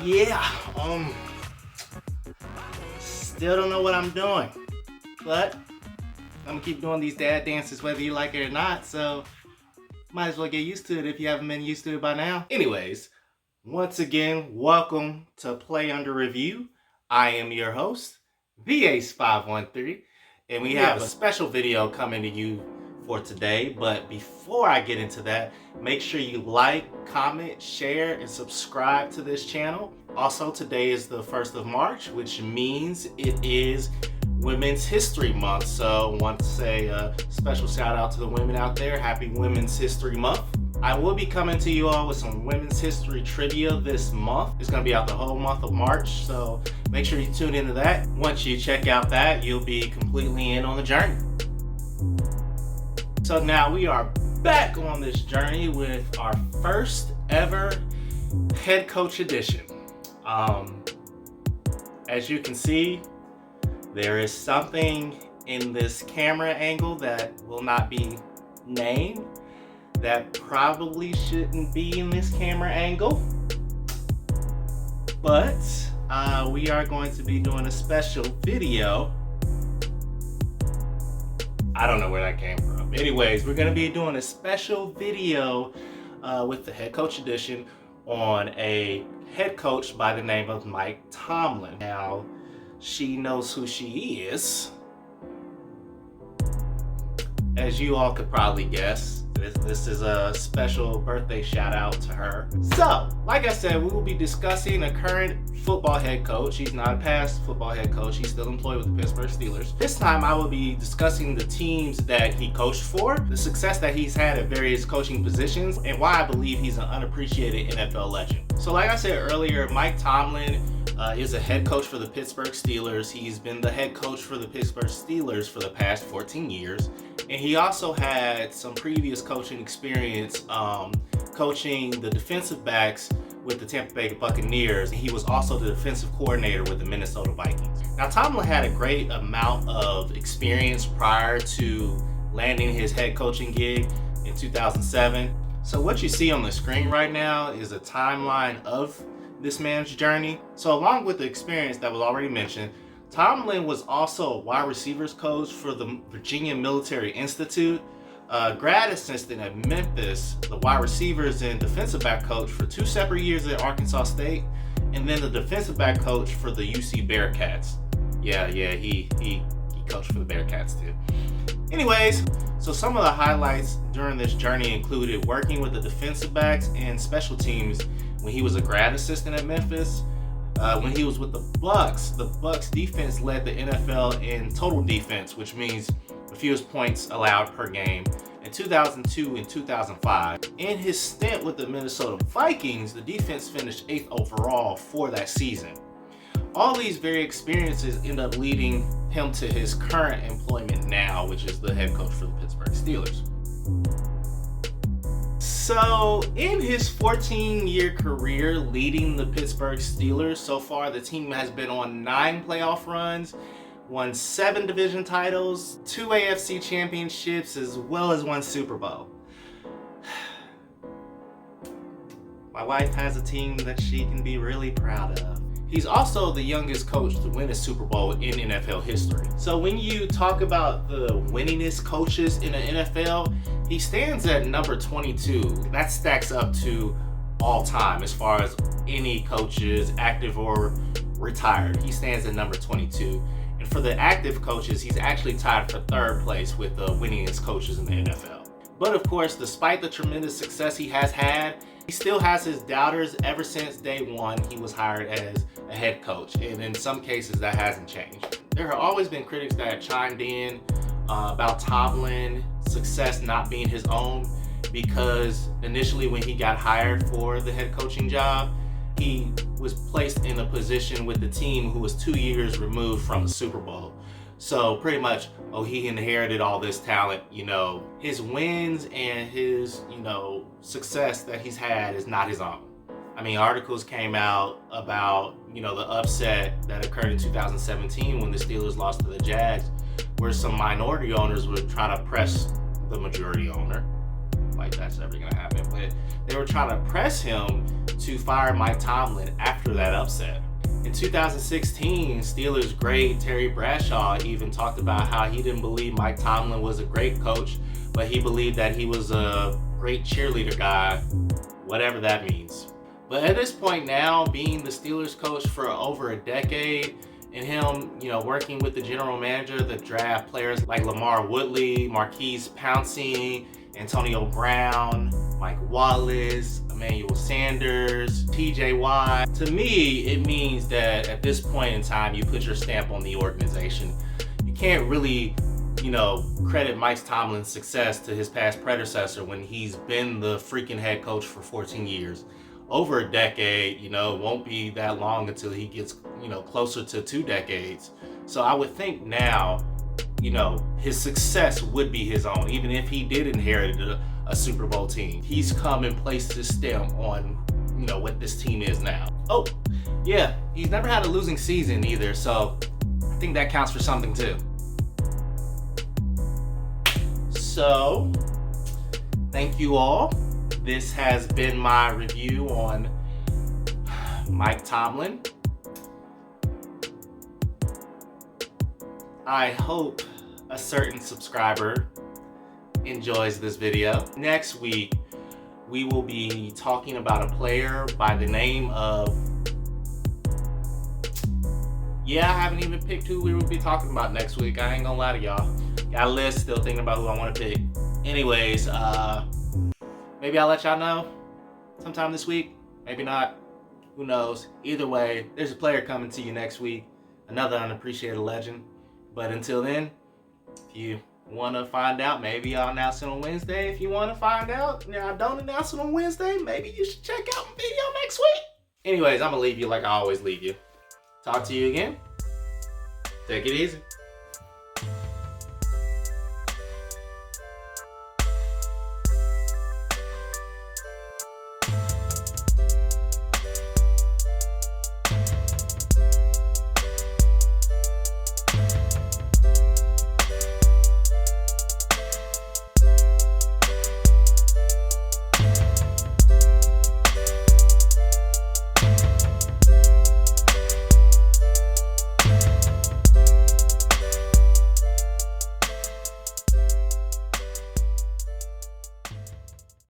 Yeah, still don't know what I'm doing, but I'm gonna keep doing these dad dances whether you like it or not, so might as well get used to it if you haven't been used to it by now. Anyways, once again, welcome to Play Under Review. I am your host, VAce513, and we have a special video coming to you for today. But before I get into that, make sure you like, comment, share, and subscribe to this channel. Also, today is the 1st of March, which means it is Women's History Month. So I want to say a special shout out to the women out there. Happy Women's History Month. I will be coming to you all with some women's history trivia this month. It's going to be out the whole month of March, so make sure you tune into that. Once you check out that, you'll be completely in on the journey. So now we are back on this journey with our first ever head coach edition. As you can see, there is something in this camera angle that will not be named that probably shouldn't be in this camera angle, but we are going to be doing a special video. I don't know where that came from. Anyways, we're going to be doing a special video with the head coach edition on a head coach by the name of Mike Tomlin. Now, she knows who she is. As you all could probably guess, this is a special birthday shout out to her. So, like I said, we will be discussing a current football head coach. He's not a past football head coach. He's still employed with the Pittsburgh Steelers. This time I will be discussing the teams that he coached for, the success that he's had at various coaching positions, and why I believe he's an unappreciated NFL legend. So like I said earlier, Mike Tomlin is a head coach for the Pittsburgh Steelers. He's been the head coach for the Pittsburgh Steelers for the past 14 years. And he also had some previous coaching experience coaching the defensive backs with the Tampa Bay Buccaneers. He was also the defensive coordinator with the Minnesota Vikings. Now, Tomlin had a great amount of experience prior to landing his head coaching gig in 2007. So what you see on the screen right now is a timeline of this man's journey. So along with the experience that was already mentioned, Tomlin was also a wide receivers coach for the Virginia Military Institute, grad assistant at Memphis, the wide receivers and defensive back coach for 2 separate years at Arkansas State, and then the defensive back coach for the UC Bearcats. Yeah, he coached for the Bearcats too. Anyways, so some of the highlights during this journey included working with the defensive backs and special teams when he was a grad assistant at Memphis. When he was with the Bucs defense led the NFL in total defense, which means the fewest points allowed per game, in 2002 and 2005. In his stint with the Minnesota Vikings, the defense finished 8th overall for that season. All these various experiences end up leading him to his current employment now, which is the head coach for the Pittsburgh Steelers. So, in his 14-year career leading the Pittsburgh Steelers, so far the team has been on 9 playoff runs, won 7 division titles, 2 AFC championships, as well as 1 Super Bowl. My wife has a team that she can be really proud of. He's also the youngest coach to win a Super Bowl in NFL history. So when you talk about the winningest coaches in the NFL, he stands at number 22. That stacks up to all time as far as any coaches, active or retired. He stands at number 22. And for the active coaches, he's actually tied for 3rd place with the winningest coaches in the NFL. But of course, despite the tremendous success he has had, he still has his doubters. Ever since day one he was hired as a head coach, and in some cases that hasn't changed. There have always been critics that have chimed in about Tomlin's success not being his own, because initially when he got hired for the head coaching job, he was placed in a position with the team who was 2 years removed from the Super Bowl. So pretty much, he inherited all this talent. His wins and his, success that he's had is not his own. I mean, articles came out about, the upset that occurred in 2017 when the Steelers lost to the Jags, where some minority owners were trying to press the majority owner. like that's ever gonna happen. But they were trying to press him to fire Mike Tomlin after that upset. In 2016, Steelers great Terry Bradshaw even talked about how he didn't believe Mike Tomlin was a great coach, but he believed that he was a great cheerleader guy, whatever that means. But at this point now, being the Steelers coach for over a decade, and him, working with the general manager that draft players like Lamar Woodley, Marquise Pouncey, Antonio Brown, Mike Wallace, Emmanuel Sanders, TJ Watt. To me, it means that at this point in time, you put your stamp on the organization. You can't really, credit Mike Tomlin's success to his past predecessor when he's been the freaking head coach for 14 years. Over a decade, won't be that long until he gets, closer to 2 decades. So I would think now, his success would be his own, even if he did inherit a Super Bowl team. He's come and placed his stamp on, what this team is now. Oh, yeah, he's never had a losing season either, so I think that counts for something too. So, thank you all. This has been my review on Mike Tomlin. I hope a certain subscriber enjoys this video. Next week, we will be talking about a player by the name of... I haven't even picked who we will be talking about next week. I ain't gonna lie to y'all. Got a list, still thinking about who I want to pick. Anyways, maybe I'll let y'all know sometime this week. Maybe not. Who knows? Either way, there's a player coming to you next week. Another unappreciated legend. But until then, if you want to find out, maybe I'll announce it on Wednesday. If you want to find out, I don't announce it on Wednesday, maybe you should check out my video next week. Anyways, I'm going to leave you like I always leave you. Talk to you again. Take it easy.